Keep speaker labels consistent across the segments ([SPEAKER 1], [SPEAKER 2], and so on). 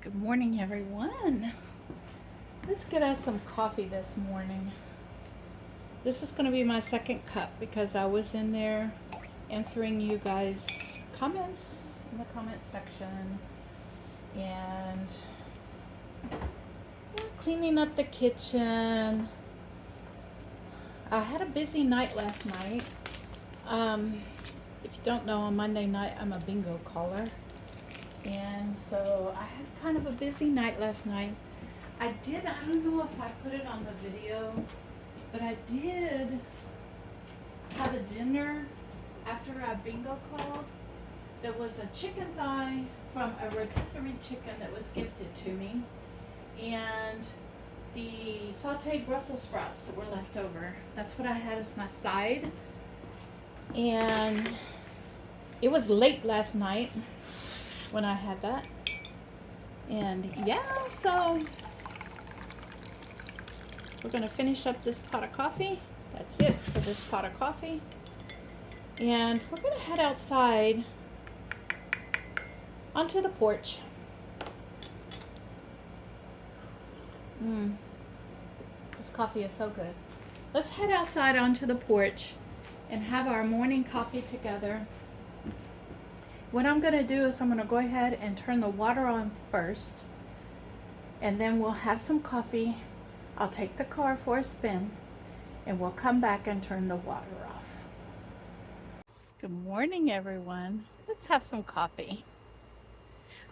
[SPEAKER 1] Good morning, everyone. Let's get us some coffee this morning. This is going to be my second cup because I was in there answering you guys' comments in the comment section and cleaning up the kitchen. I had a busy night last night. If you don't know, on Monday night I'm a bingo caller. And so I had kind of a busy night last night. I don't know if I put it on the video, but I did have a dinner after a bingo call. There was a chicken thigh from a rotisserie chicken that was gifted to me, and the sauteed Brussels sprouts that were left over. That's what I had as my side. And it was late last night when I had that. And yeah, so we're gonna finish up this pot of coffee. That's it for this pot of coffee. And we're gonna head outside onto the porch. This coffee is so good. Let's head outside onto the porch and have our morning coffee together. What I'm gonna do is I'm gonna go ahead and turn the water on first, and then we'll have some coffee. I'll take the car for a spin, and we'll come back and turn the water off. Good morning, everyone. Let's have some coffee.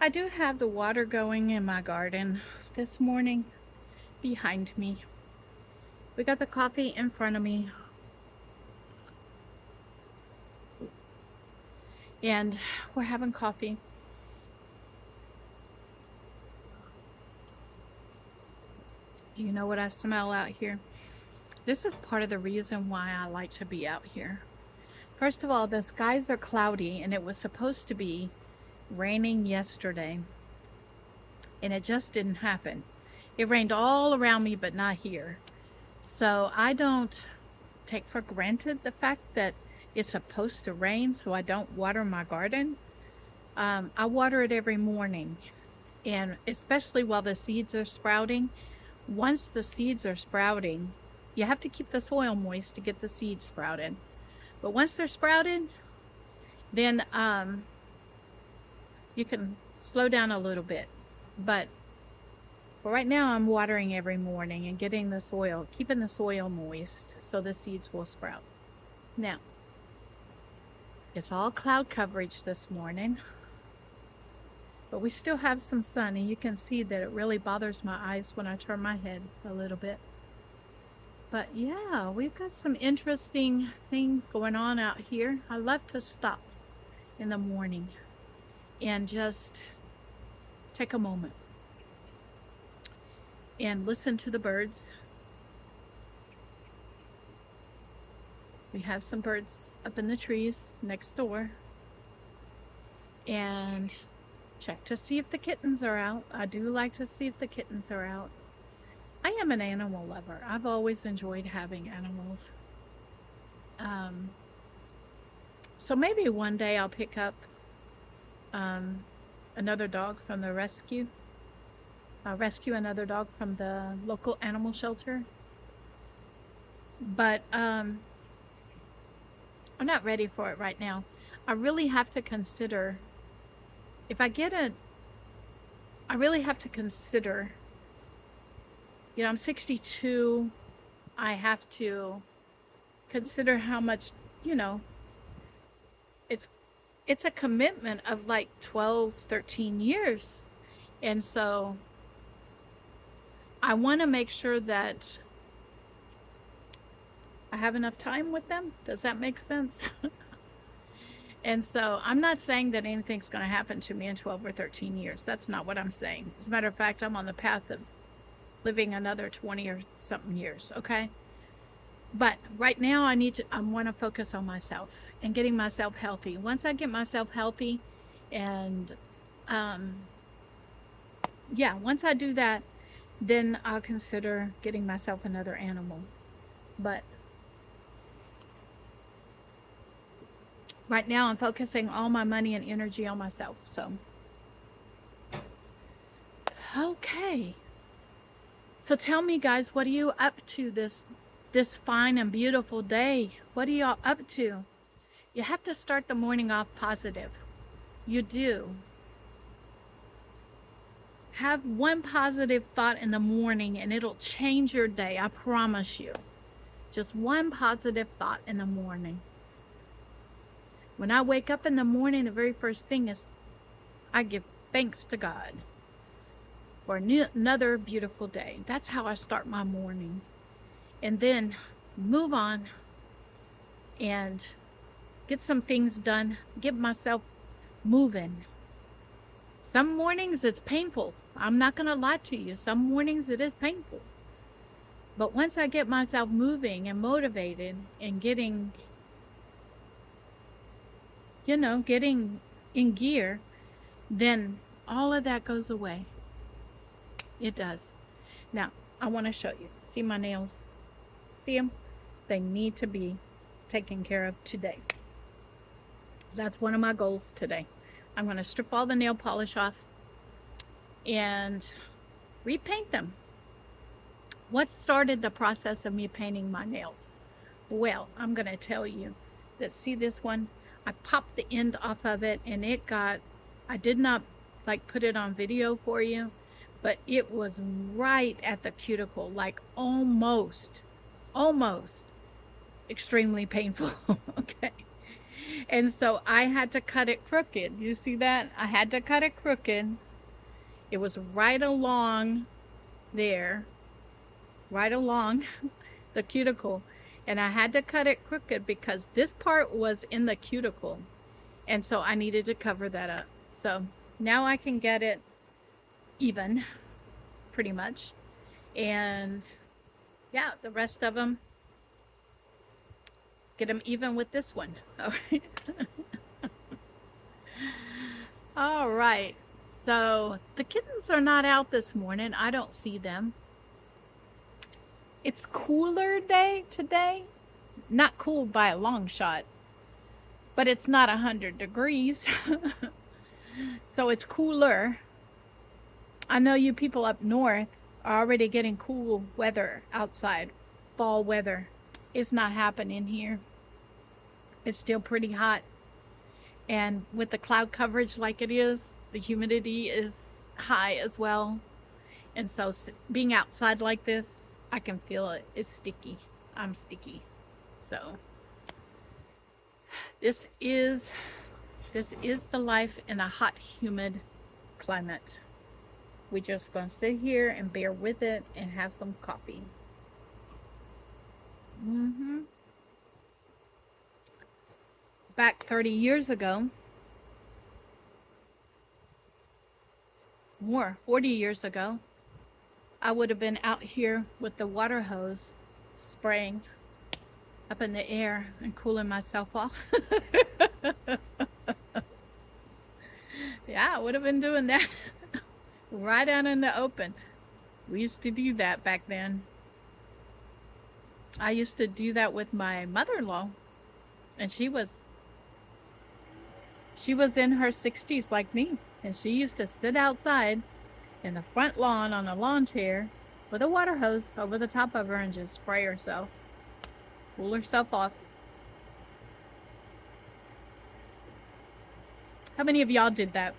[SPEAKER 1] I do have the water going in my garden this morning behind me. We got the coffee in front of me. And we're having coffee. Do you know what I smell out here? This is part of the reason why I like to be out here. First of all, the skies are cloudy, and it was supposed to be raining yesterday, and it just didn't happen. It rained all around me, but not here. So I don't take for granted the fact that it's supposed to rain, so I don't water my garden. I water it every morning, and especially while the seeds are sprouting. Once the seeds are sprouting, you have to keep the soil moist to get the seeds sprouted. But once they're sprouted, then you can slow down a little bit. But for right now, I'm watering every morning and getting the soil, keeping the soil moist so the seeds will sprout. Now, it's all cloud coverage this morning, but we still have some sun, and you can see that it really bothers my eyes when I turn my head a little bit. But yeah, we've got some interesting things going on out here. I love to stop in the morning and just take a moment and listen to the birds. We have some birds up in the trees next door, and check to see if the kittens are out. I do like to see if the kittens are out. I am an animal lover. I've always enjoyed having animals. So maybe one day I'll pick up another dog from the rescue. I'll rescue another dog from the local animal shelter. But I'm not ready for it right now. I really have to consider, if I get a, I really have to consider, I'm 62. I have to consider how much, it's a commitment of like 12, 13 years. And so I want to make sure that I have enough time with them. Does that make sense? And so I'm not saying that anything's going to happen to me in 12 or 13 years. That's not what I'm saying. As a matter of fact, I'm on the path of living another 20 or something years, okay? But right now I want to focus on myself and getting myself healthy. Once I get myself healthy and once I do that, then I'll consider getting myself another animal. But right now I'm focusing all my money and energy on myself. So Okay. So tell me, guys, what are you up to this fine and beautiful day? What are y'all up to? You have to start the morning off positive. You do. Have one positive thought in the morning and it'll change your day. I promise you. Just one positive thought in the morning. When I wake up in the morning, the very first thing is I give thanks to God for another beautiful day. That's how I start my morning. And then move on and get some things done, get myself moving. Some mornings it's painful. I'm not going to lie to you. Some mornings it is painful. But once I get myself moving and motivated and getting in gear, then all of that goes away. It does. Now, I want to show you. See my nails? See them? They need to be taken care of today. That's one of my goals today. I'm going to strip all the nail polish off and repaint them. What started the process of me painting my nails? Well, I'm going to tell you that, see this one? I popped the end off of it and I did not like put it on video for you, but it was right at the cuticle, like almost extremely painful. Okay. And so I had to cut it crooked. You see that? I had to cut it crooked. It was right along there, right along the cuticle. And I had to cut it crooked because this part was in the cuticle. And so I needed to cover that up. So now I can get it even, pretty much. And yeah, the rest of them, get them even with this one. All right. All right. So the kittens are not out this morning. I don't see them. It's cooler day today. Not cool by a long shot, but it's not 100 degrees. So it's cooler. I know you people up north are already getting cool weather outside. Fall weather. It's not happening here. It's still pretty hot. And with the cloud coverage like it is, the humidity is high as well. And so being outside like this, I can feel it. It's sticky. I'm sticky. So this is the life in a hot, humid climate. We just gonna sit here and bear with it and have some coffee. Back 30 years ago, more 40 years ago, I would have been out here with the water hose spraying up in the air and cooling myself off. Yeah, I would have been doing that right out in the open. We used to do that back then. I used to do that with my mother-in-law, and she was in her 60s like me, and she used to sit outside in the front lawn on a lawn chair with a water hose over the top of her and just spray herself, cool herself off. How many of y'all did that?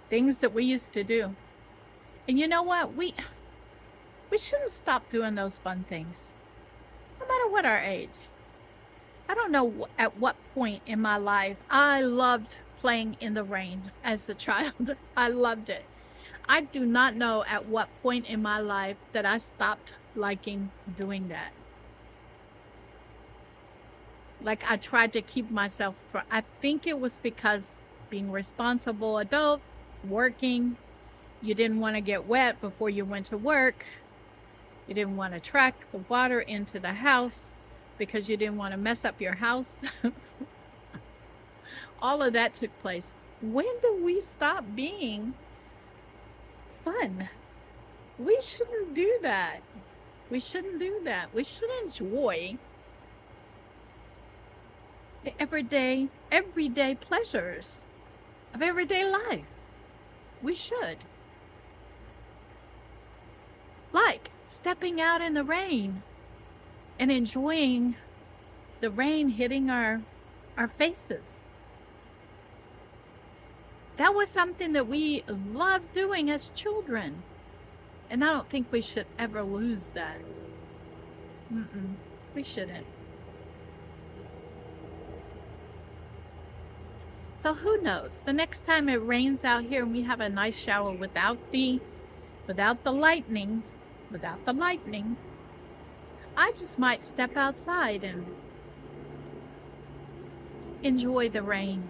[SPEAKER 1] Things that we used to do. And you know what? We shouldn't stop doing those fun things, no matter what our age. I don't know at what point in my life I loved playing in the rain as a child. I loved it. I do not know at what point in my life that I stopped liking doing that. Like I tried to keep myself from, I think it was because being responsible adult, working, you didn't want to get wet before you went to work. You didn't want to track the water into the house because you didn't want to mess up your house. All of that took place. When do we stop being fun? We shouldn't do that. We shouldn't do that. We should enjoy the everyday pleasures. of everyday life. We should. Like stepping out in the rain and enjoying the rain hitting our faces. That was something that we loved doing as children. And I don't think we should ever lose that. Mm-mm, we shouldn't. So who knows? The next time it rains out here and we have a nice shower without the lightning, without the lightning, I just might step outside and enjoy the rain.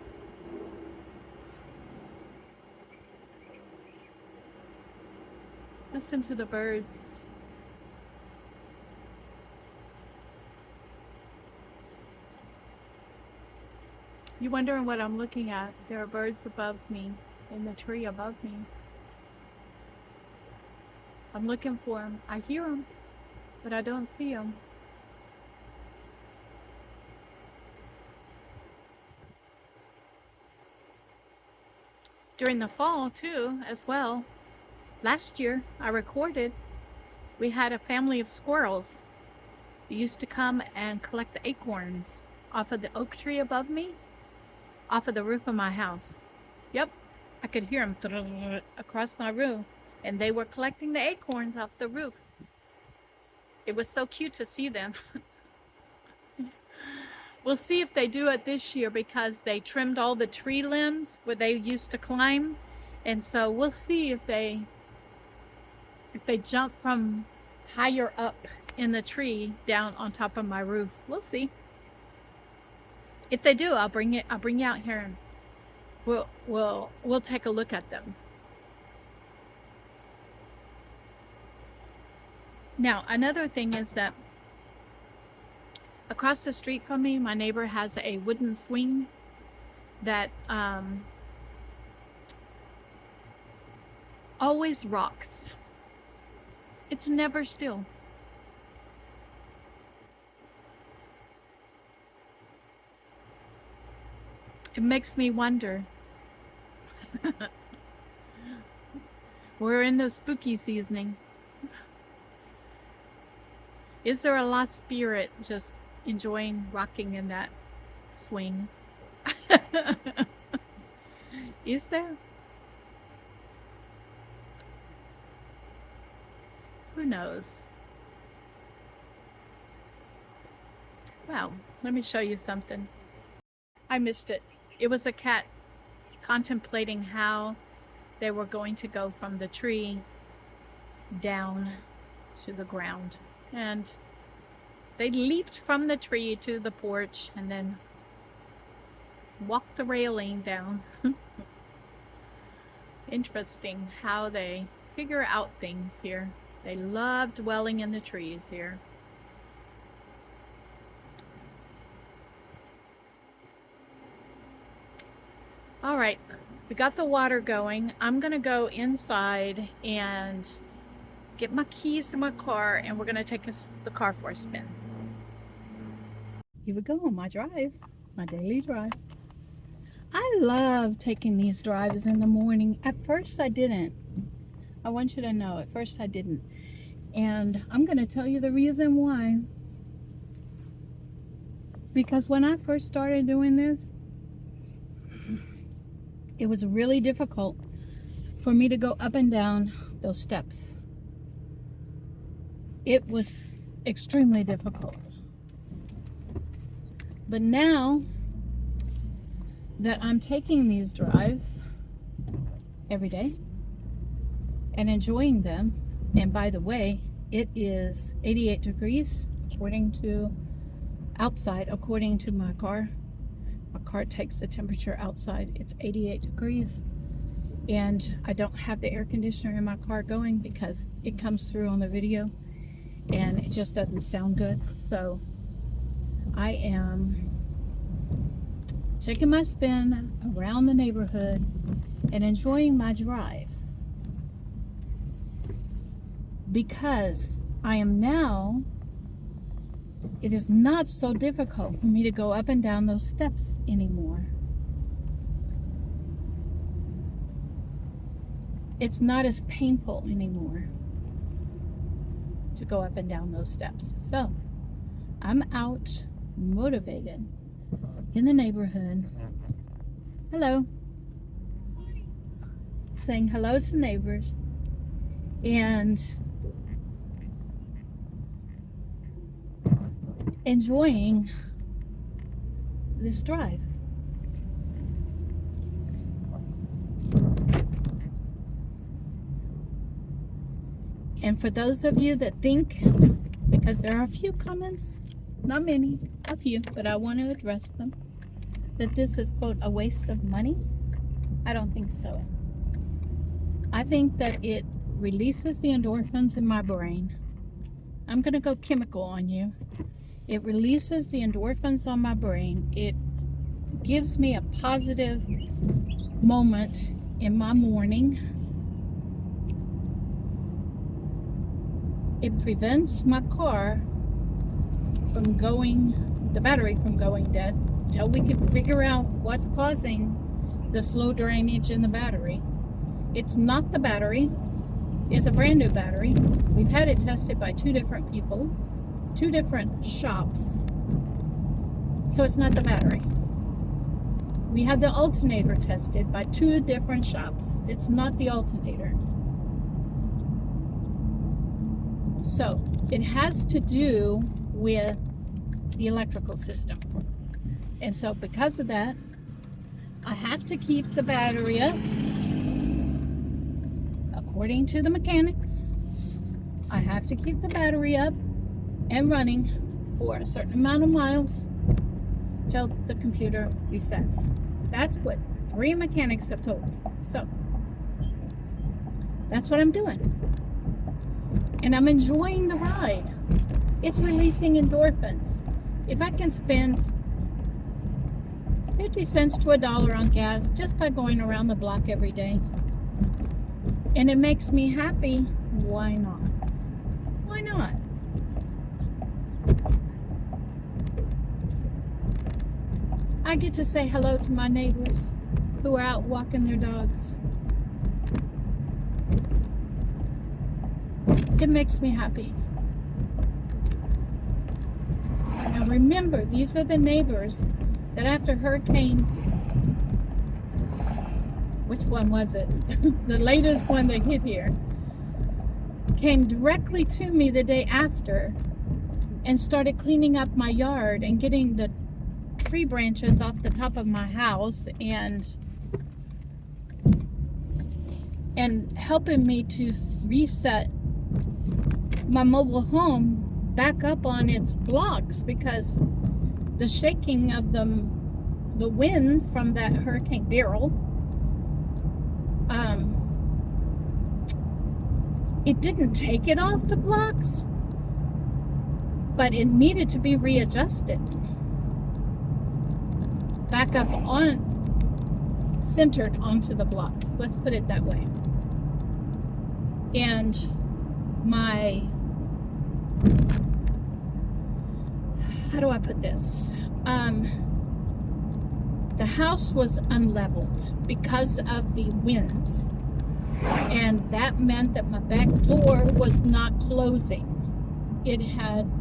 [SPEAKER 1] Listen to the birds. You wondering what I'm looking at? There are birds above me, in the tree above me. I'm looking for them. I hear them, but I don't see them. During the fall, too, as well. Last year, I recorded, we had a family of squirrels. They used to come and collect the acorns off of the oak tree above me, off of the roof of my house. Yep, I could hear them across my roof, and they were collecting the acorns off the roof. It was so cute to see them. We'll see if they do it this year because they trimmed all the tree limbs where they used to climb. And so we'll see if they jump from higher up in the tree down on top of my roof. We'll see. If they do, I'll bring you out here and we'll take a look at them. Now, another thing is that across the street from me, my neighbor has a wooden swing that always rocks. It's never still. It makes me wonder. We're in the spooky seasoning. Is there a lost spirit just enjoying rocking in that swing? Is there? Who knows? Well, let me show you something. I missed it. It was a cat contemplating how they were going to go from the tree down to the ground. And they leaped from the tree to the porch and then walked the railing down. Interesting how they figure out things here. They love dwelling in the trees here. All right, we got the water going. I'm gonna go inside and get my keys to my car, and we're gonna take the car for a spin. Here we go on my drive, my daily drive. I love taking these drives in the morning. At first I didn't. I want you to know, at first I didn't. And I'm gonna tell you the reason why. Because when I first started doing this, it was really difficult for me to go up and down those steps. It was extremely difficult. But now that I'm taking these drives every day and enjoying them, and by the way, it is 88 degrees according to my car. My car takes the temperature outside. It's 88 degrees. And I don't have the air conditioner in my car going because it comes through on the video and it just doesn't sound good. So I am taking my spin around the neighborhood and enjoying my drive because I am now, it is not so difficult for me to go up and down those steps anymore. it's not as painful anymore to go up and down those steps. So I'm out motivated in the neighborhood. Hello. Saying hello to neighbors and enjoying this drive. And for those of you that think, because there are a few comments, not many, a few, but I want to address them, that this is, quote, a waste of money, I don't think so. I think that it releases the endorphins in my brain. I'm going to go chemical on you. It releases the endorphins on my brain. It gives me a positive moment in my morning. It prevents my car from going, the battery from going dead, till we can figure out what's causing the slow drainage in the battery. It's not the battery. It's a brand new battery. We've had it tested by 2 different people, 2 different shops. So it's not the battery. We had the alternator tested by 2 different shops. It's not the alternator. So it has to do with the electrical system. And so because of that, I have to keep the battery up. According to the mechanics, I have to keep the battery up and running for a certain amount of miles till the computer resets. That's what 3 mechanics have told me. So that's what I'm doing. And I'm enjoying the ride. It's releasing endorphins. If I can spend 50 cents to $1 on gas just by going around the block every day, and it makes me happy, why not? Why not? I get to say hello to my neighbors who are out walking their dogs. It makes me happy. Now remember, these are the neighbors that after Hurricane, which one was it? The latest one that hit here, came directly to me the day after and started cleaning up my yard and getting the tree branches off the top of my house and helping me to reset my mobile home back up on its blocks, because the shaking of the wind from that Hurricane Beryl, it didn't take it off the blocks, but it needed to be readjusted back up on, centered onto the blocks. Let's put it that way. And how do I put this? The house was unleveled because of the winds, and that meant that my back door was not closing. It had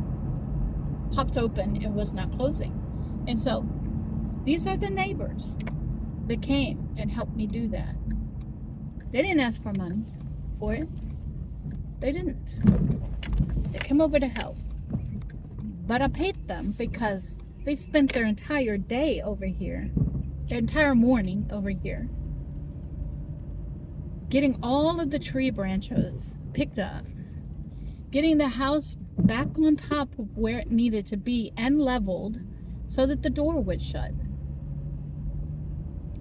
[SPEAKER 1] popped open and was not closing. And so these are the neighbors that came and helped me do that. They didn't ask for money for it. They didn't. They came over to help. But I paid them because they spent their entire day over here, their entire morning over here, getting all of the tree branches picked up, getting the house back on top of where it needed to be and leveled so that the door would shut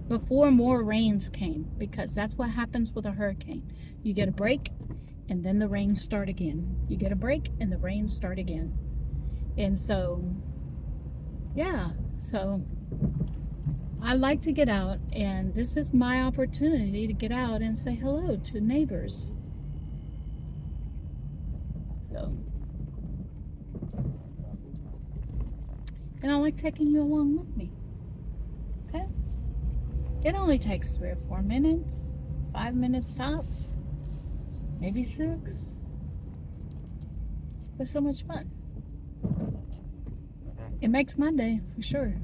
[SPEAKER 1] before more rains came, because that's what happens with a hurricane. You get a break and then the rains start again. You get a break and the rains start again. And so, yeah, so I like to get out, and this is my opportunity to get out and say hello to neighbors. So, and I like taking you along with me. Okay? It only takes 3 or 4 minutes, 5 minutes tops, maybe 6. It's so much fun. It makes my day for sure.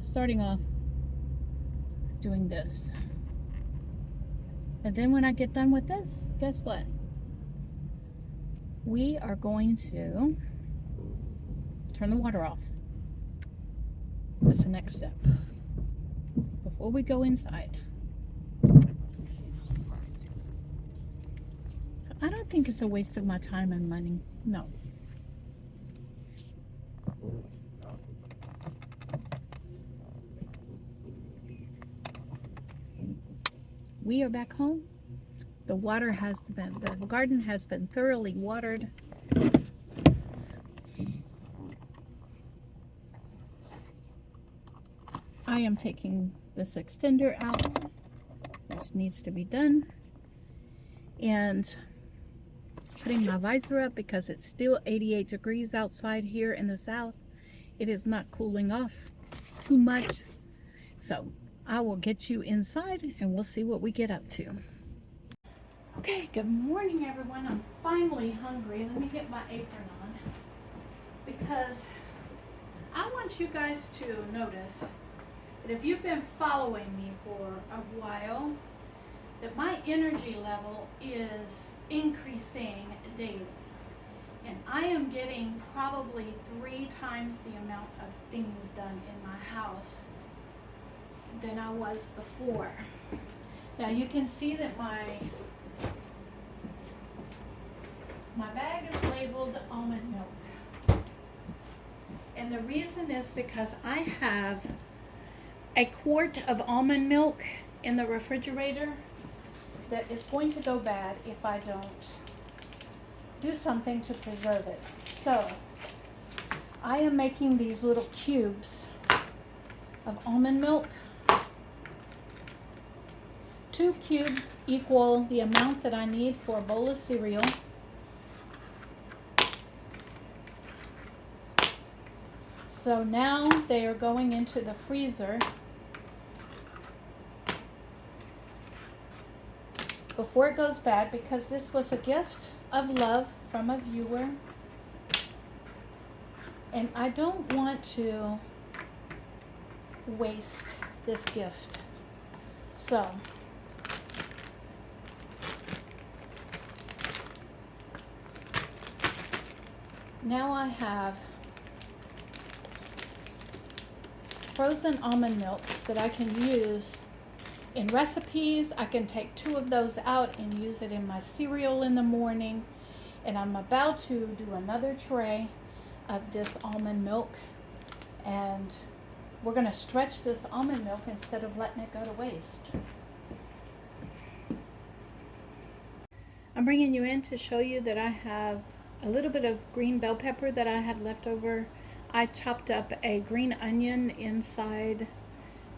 [SPEAKER 1] Starting off doing this. And then when I get done with this, guess what? We are going to turn the water off. That's the next step. Before we go inside. So I don't think it's a waste of my time and money. No. We are back home. The garden has been thoroughly watered. I am taking this extender out. This needs to be done. And putting my visor up because it's still 88 degrees outside here in the south. It is not cooling off too much. So I will get you inside and we'll see what we get up to. Okay, good morning everyone. I'm finally hungry. Let me get my apron on because I want you guys to notice that if you've been following me for a while, that my energy level is increasing daily. And I am getting probably 3 times the amount of things done in my house than I was before. Now you can see that my bag is labeled almond milk. And the reason is because I have a quart of almond milk in the refrigerator that is going to go bad if I don't do something to preserve it. So I am making these little cubes of almond milk. 2 cubes equal the amount that I need for a bowl of cereal. So now they are going into the freezer before it goes bad, because this was a gift of love from a viewer. And I don't want to waste this gift. So now I have frozen almond milk that I can use in recipes. I can take 2 of those out and use it in my cereal in the morning. And I'm about to do another tray of this almond milk. And we're going to stretch this almond milk instead of letting it go to waste. I'm bringing you in to show you that I have a little bit of green bell pepper that I had left over. I chopped up a green onion inside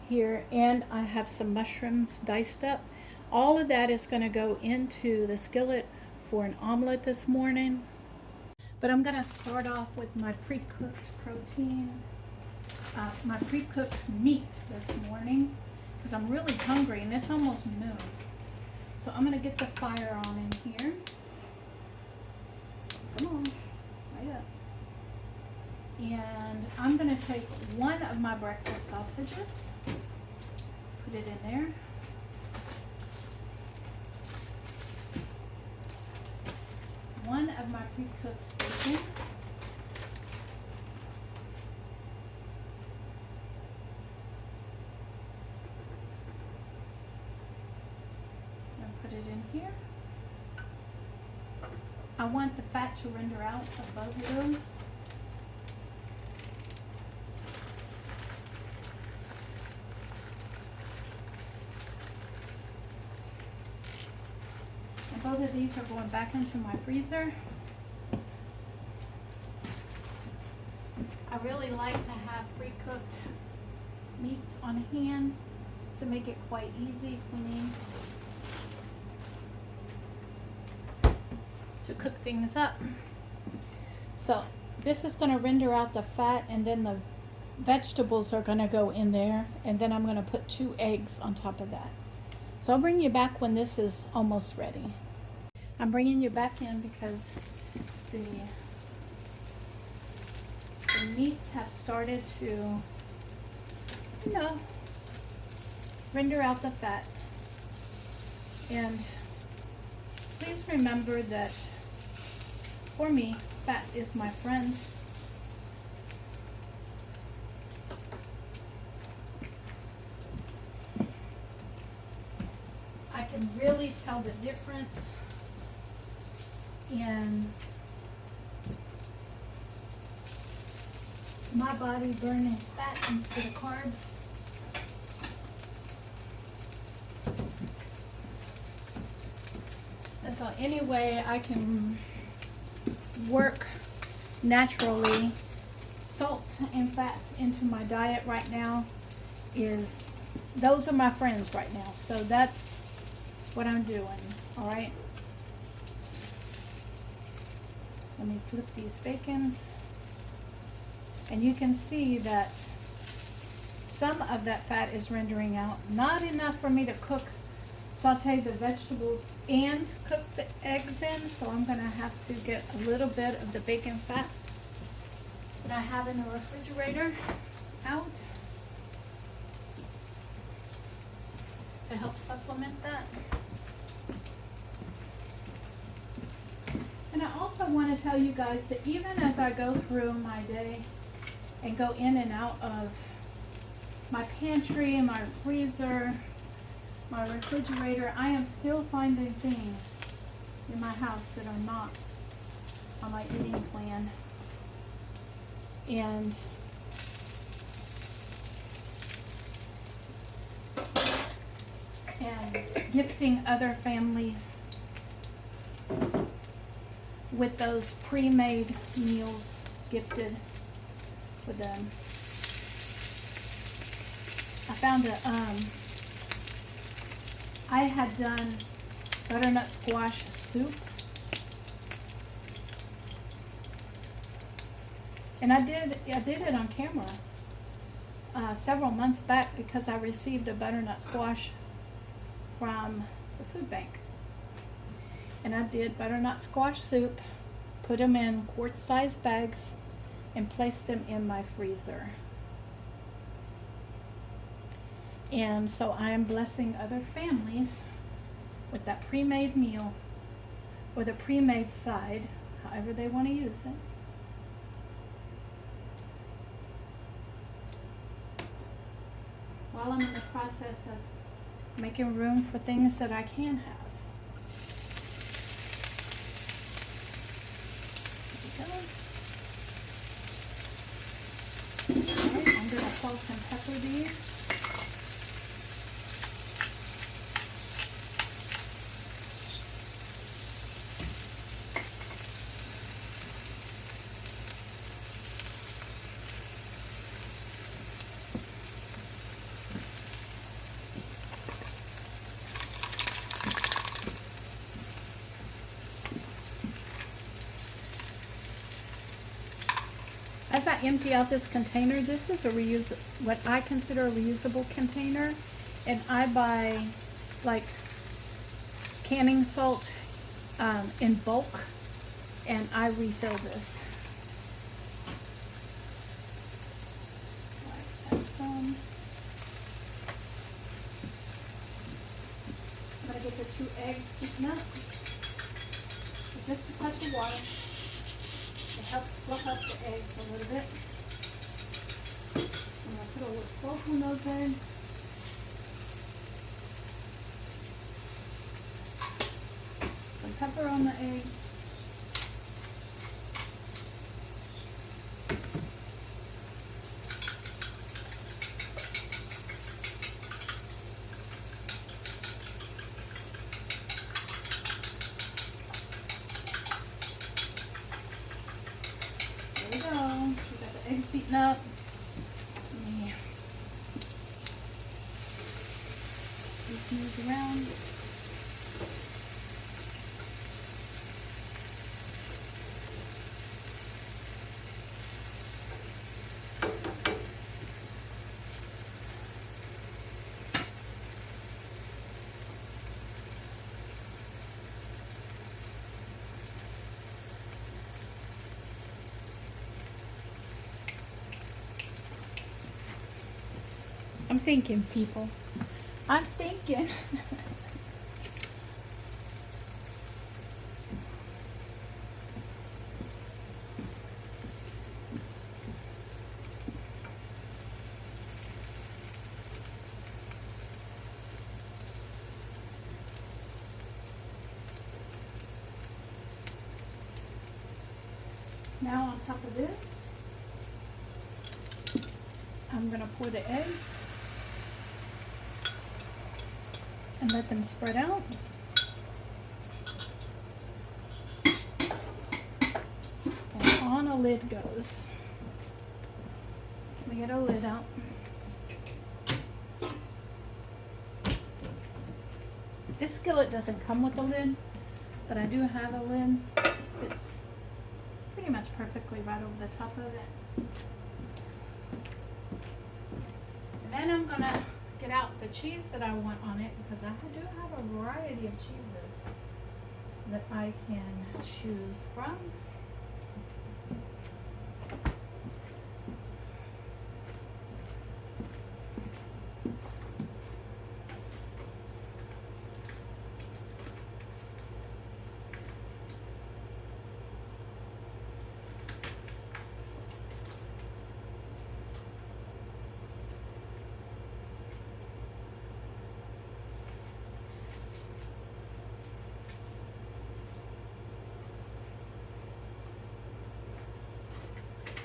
[SPEAKER 1] here, and I have some mushrooms diced up. All of that is going to go into the skillet for an omelet this morning. But I'm going to start off with my pre-cooked protein, my pre-cooked meat this morning, because I'm really hungry and it's almost noon. So I'm going to get the fire on in here. Come on, right up. And I'm going to take 1 of my breakfast sausages, put it in there. One of my pre-cooked bacon. And put it in here. I want the fat to render out of both of those. Both of these are going back into my freezer. I really like to have pre-cooked meats on hand to make it quite easy for me to cook things up. So this is going to render out the fat, and then the vegetables are going to go in there, and then I'm going to put 2 eggs on top of that. So I'll bring you back when this is almost ready. I'm bringing you back in because the meats have started to, you know, render out the fat. And please remember that for me, fat is my friend. I can really tell the difference in my body burning fat instead of carbs. And so any way I can work naturally salt and fats into my diet right now is, those are my friends right now. So that's what I'm doing, all right? Let me flip these bacons. And you can see that some of that fat is rendering out. Not enough for me to saute the vegetables and cook the eggs in. So I'm gonna have to get a little bit of the bacon fat that I have in the refrigerator out to help supplement that. And I also want to tell you guys that even as I go through my day and go in and out of my pantry, my freezer, my refrigerator, I am still finding things in my house that are not on my eating plan. And gifting other families with those pre-made meals gifted for them. I found I had done butternut squash soup, and I did it on camera several months back because I received a butternut squash from the food bank. And I did butternut squash soup, put them in quart-sized bags, and placed them in my freezer. And so I am blessing other families with that pre-made meal or the pre-made side, however they want to use it. While I'm in the process of making room for things that I can have. Alright, I'm going to salt and pepper these. As I empty out this container, this is what I consider a reusable container, and I buy like canning salt in bulk, and I refill this. I'm gonna get the 2 eggs beaten up with just a touch of water. It helps fluff up the eggs a little bit. I'm going to put a little salt on those eggs. Some pepper on the egg. There we go. We got the eggs beaten up. Let me move around. thinking, people. I'm thinking. Now on top of this, I'm going to pour the eggs and let them spread out. And on a lid goes. Let me get a lid out. This skillet doesn't come with a lid, but I do have a lid. It's pretty much perfectly right over the top of it. And then I'm gonna get out the cheese that I want on it, because I do have a variety of cheeses that I can choose from.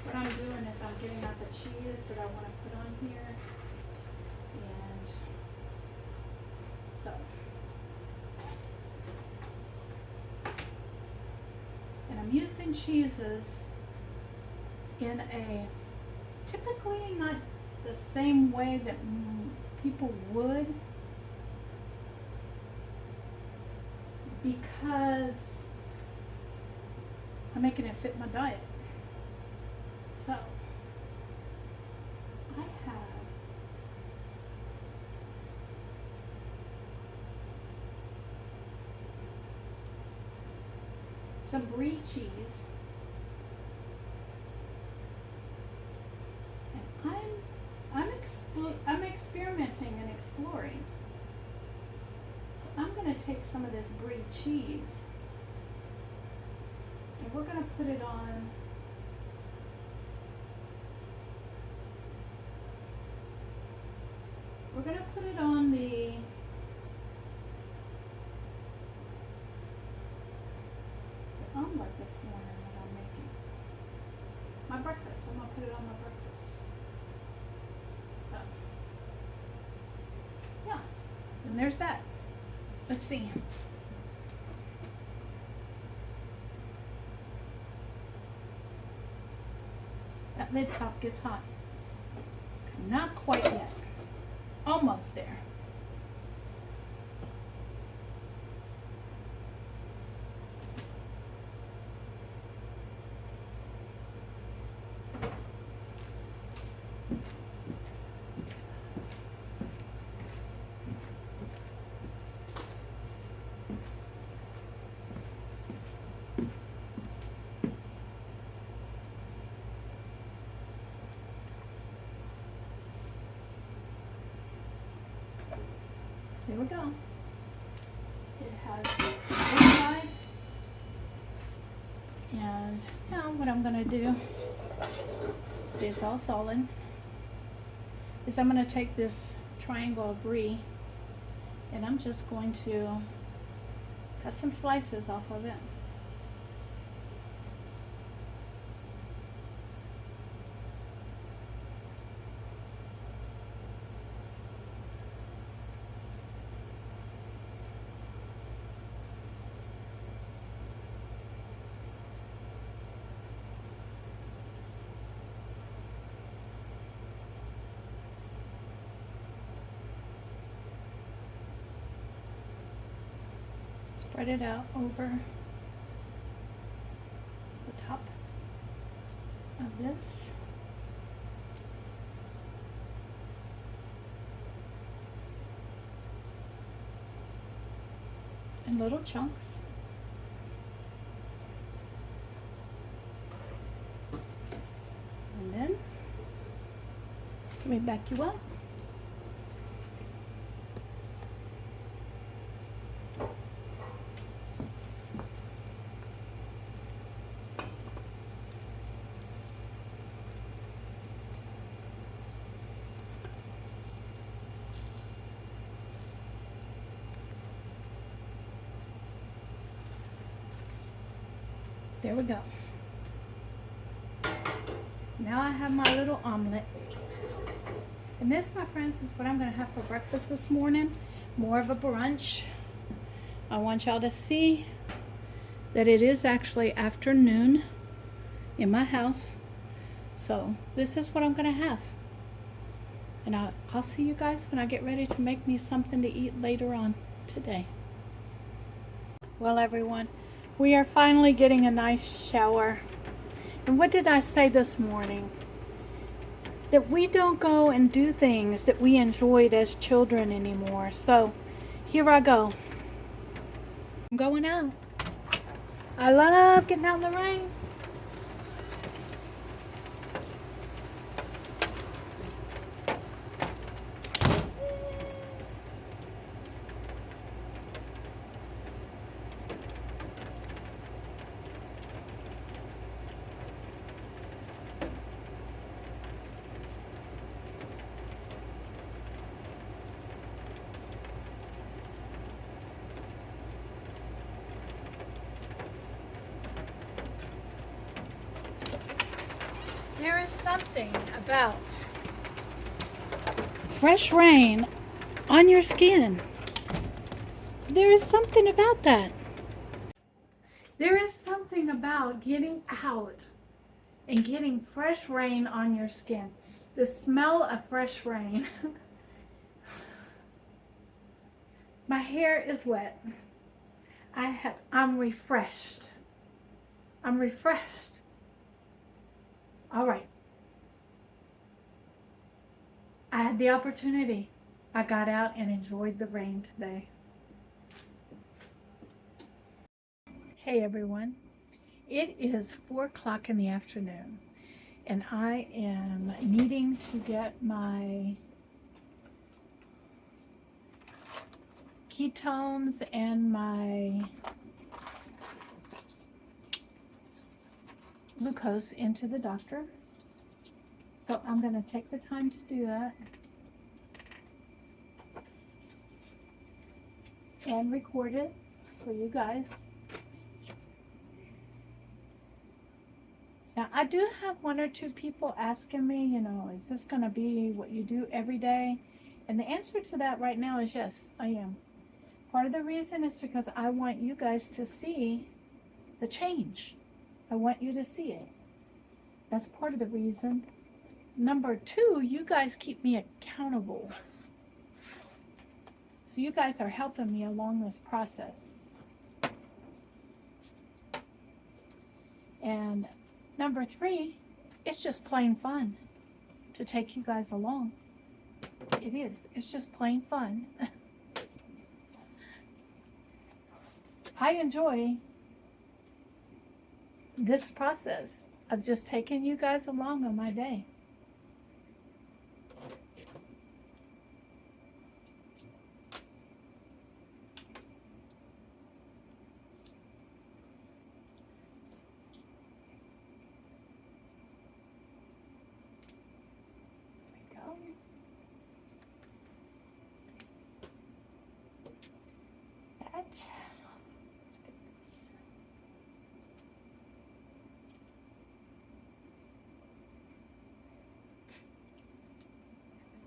[SPEAKER 1] What I'm doing is I'm getting out the cheese that I want to put on here, and so, and I'm using cheeses in a typically not the same way that people would, because I'm making it fit my diet. So, I have some brie cheese, and I'm experimenting and exploring. So I'm going to take some of this brie cheese, and we're going to put it on. We're going to put it on the omelet this morning that I'm making. My breakfast. I'm going to put it on my breakfast. So, yeah. And there's that. Let's see. That lid top gets hot. Not quite yet. Almost there. There we go. It has some inside. And now what I'm going to do, see it's all solid, is I'm going to take this triangle of brie and I'm just going to cut some slices off of it. Spread it out over the top of this. In little chunks. And then, let me back you up. There we go. Now I have my little omelet. And this, my friends, is what I'm going to have for breakfast this morning. More of a brunch. I want y'all to see that it is actually afternoon in my house. So this is what I'm going to have. And I'll see you guys when I get ready to make me something to eat later on today. Well, everyone, we are finally getting a nice shower. And what did I say this morning? That we don't go and do things that we enjoyed as children anymore. So here I go. I'm going out. I love getting out in the rain. There is something about fresh rain on your skin. There is something about that. There is something about getting out and getting fresh rain on your skin. The smell of fresh rain. My hair is wet. I'm refreshed. I'm refreshed. All right. I had the opportunity. I got out and enjoyed the rain today. Hey everyone. It is 4 o'clock in the afternoon and I am needing to get my ketones and my glucose into the doctor. So I'm going to take the time to do that and record it for you guys. Now I do have 1 or 2 people asking me, is this going to be what you do every day? And the answer to that right now is yes, I am. Part of the reason is because I want you guys to see the change. I want you to see it. That's part of the reason. Number 2, you guys keep me accountable. So you guys are helping me along this process. And number 3, it's just plain fun to take you guys along. It is. It's just plain fun. I enjoy this process of just taking you guys along on my day. Let's get this.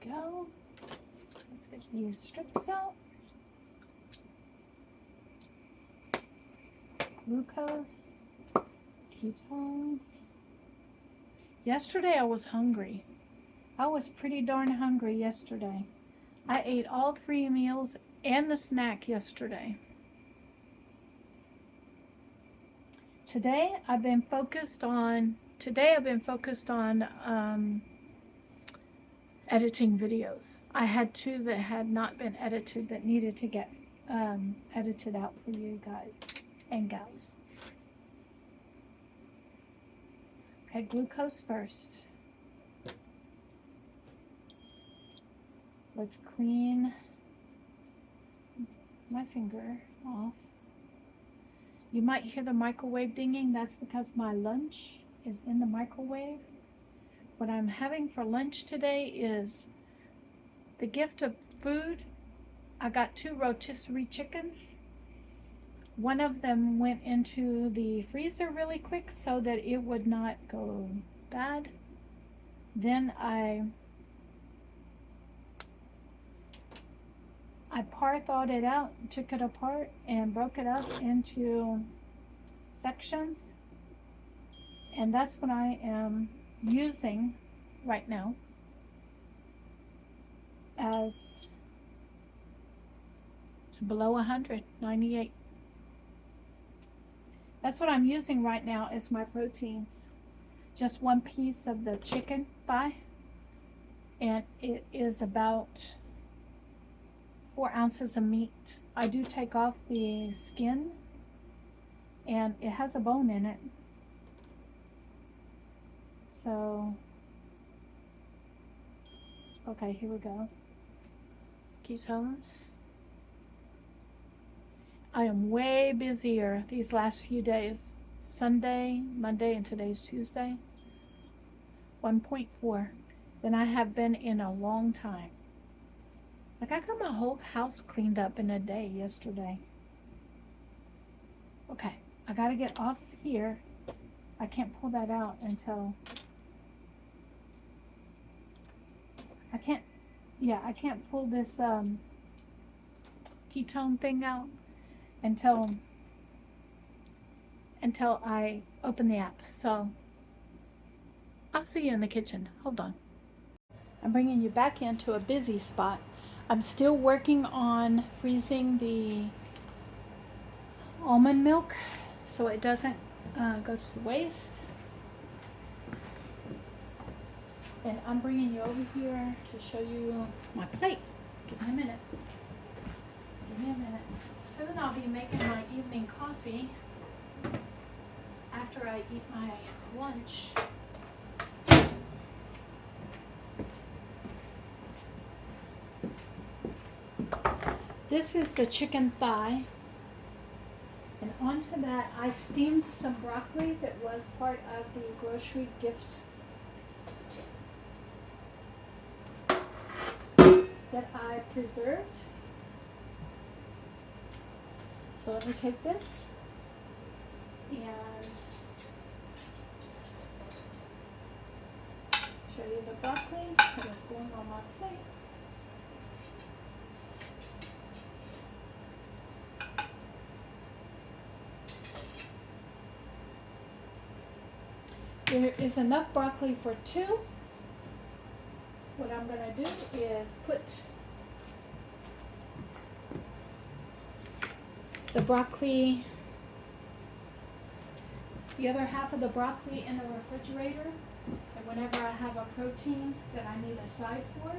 [SPEAKER 1] There we go. Let's get these strips out. Glucose, ketones. Yesterday I was hungry. I was pretty darn hungry yesterday. I ate all 3 meals and the snack yesterday. Today I've been focused on editing videos. I had 2 that had not been edited that needed to get edited out for you guys and gals. Okay, glucose first. Let's clean my finger off. You might hear the microwave dinging. That's because my lunch is in the microwave. What I'm having for lunch today is the gift of food. I got 2 rotisserie chickens one of them went into the freezer really quick so that it would not go bad. Then I thawed it out, took it apart, and broke it up into sections. And that's what I am using right now as it's below 198. That's what I'm using right now as my proteins. Just one piece of the chicken thigh, and it is about 4 ounces of meat. I do take off the skin, and it has a bone in it. So, okay, here we go. Ketones. I am way busier these last few days. Sunday, Monday, and today's Tuesday. 1.4 than I have been in a long time. Like, I got my whole house cleaned up in a day yesterday. Okay, I gotta get off here. I can't pull that out until I can't pull this ketone thing out until I open the app. So I'll see you in the kitchen. Hold on. I'm bringing you back into a busy spot. I'm still working on freezing the almond milk so it doesn't go to waste. And I'm bringing you over here to show you my plate. Give me a minute. Give me a minute. Soon I'll be making my evening coffee after I eat my lunch. This is the chicken thigh. And onto that, I steamed some broccoli that was part of the grocery gift that I preserved. So let me take this and show you the broccoli that is going on my plate. There is enough broccoli for 2. What I'm going to do is put the broccoli, the other half of the broccoli in the refrigerator, and whenever I have a protein that I need a side for,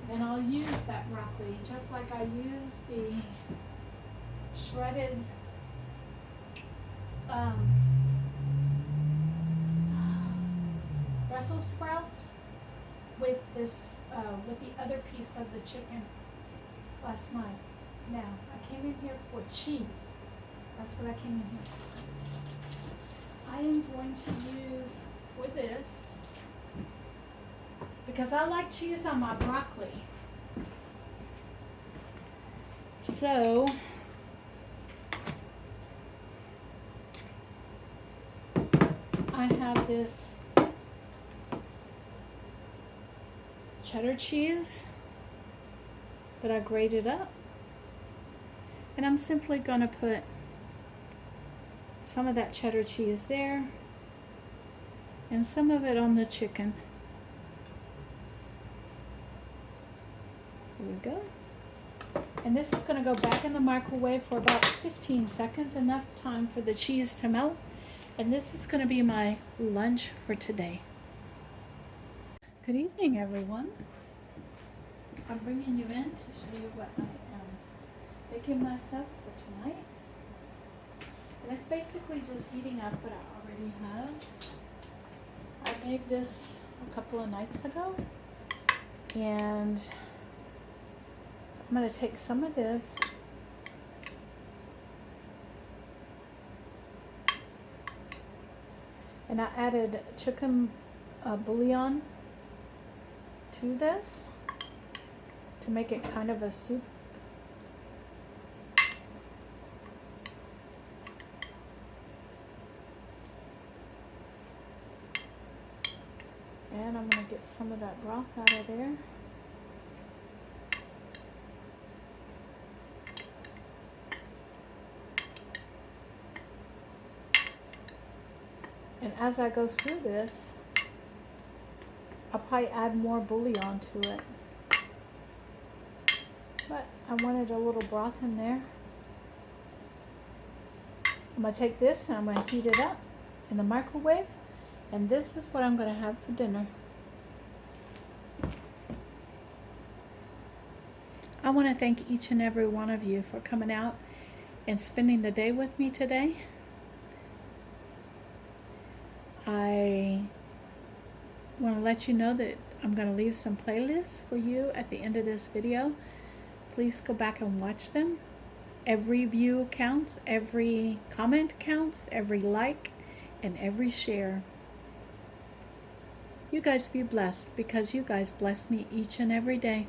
[SPEAKER 1] then I'll use that broccoli, just like I use the shredded Brussels sprouts with this with the other piece of the chicken last night. Now I came in here for cheese. That's what I came in here for. I am going to use for this, because I like cheese on my broccoli. So I have this cheddar cheese that I grated up, and I'm simply going to put some of that cheddar cheese there and some of it on the chicken. Here we go. And this is going to go back in the microwave for about 15 seconds, enough time for the cheese to melt. And this is going to be my lunch for today. Good evening, everyone. I'm bringing you in to show you what I am making myself for tonight. And it's basically just heating up what I already have. I made this a couple of nights ago, and I'm going to take some of this and I added chicken bouillon to this to make it kind of a soup. And I'm going to get some of that broth out of there. And as I go through this, I'll probably add more bouillon to it. But I wanted a little broth in there. I'm going to take this and I'm going to heat it up in the microwave. And this is what I'm going to have for dinner. I want to thank each and every one of you for coming out and spending the day with me today. I want to let you know that I'm going to leave some playlists for you at the end of this video. Please go back and watch them. Every view counts, every comment counts, every like, and every share. You guys be blessed because you guys bless me each and every day.